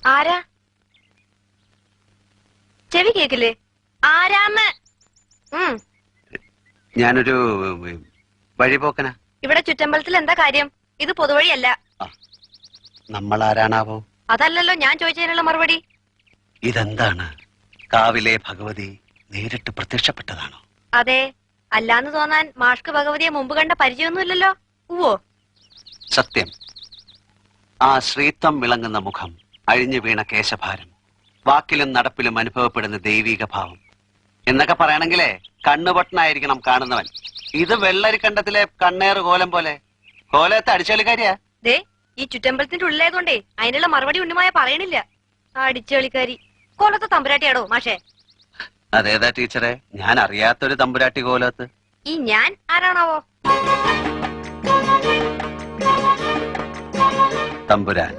ആരാ? ചെവി കേക്കില്ലേ? ആരാന്ന്? ഞാനൊരു വഴിപോക്കനാ. ഇവിടെ ചുറ്റമ്പലത്തിൽ എന്താ കാര്യം? ഇത് പൊതുവഴിയല്ല. നമ്മൾ ആരാണാവോ? അതല്ലല്ലോ ഞാൻ ചോദിച്ചതിനുള്ള മറുപടി. ഇതെന്താണ്? കാവിലെ ഭഗവതി നേരിട്ട് പ്രത്യക്ഷപ്പെട്ടതാണോ? അതെ. അല്ലാന്ന് തോന്നാൻ മാഷ്ക്ക് ഭഗവതിയെ മുമ്പ് കണ്ട പരിചയമൊന്നുമില്ലല്ലോ. ഉവ്വോ? സത്യം. ആ ശ്രീത്വം വിളങ്ങുന്ന മുഖം, അഴിഞ്ഞു വീണ കേശഭാരം, വാക്കിലും നടപ്പിലും അനുഭവപ്പെടുന്ന ദൈവിക ഭാവം എന്നൊക്കെ പറയണെങ്കിലേ കണ്ണുപൊട്ടനായിരിക്കണം കാണുന്നവൻ. ഇത് വെള്ളരിക്കണ്ടത്തിലെ കണ്ണേറ് കോലം പോലെ. കോലത്തെ അടിച്ചളിക്കാരിയാ. ദേ, ഈ ചുറ്റമ്പലത്തിന്റെ ഉള്ളിലായതുകൊണ്ടേ അതിനുള്ള മറുപടി ഉണ്ണിമായ പറയണില്ല. അടിച്ചളിക്കാരി. കോലത്തെ തമ്പുരാട്ടിയാടോ മാഷേ? അതേതാ ടീച്ചറെ? ഞാൻ അറിയാത്തൊരു തമ്പുരാട്ടി കോലത്ത്. ഈ ഞാൻ ആരാണാവോ? തമ്പുരാൻ.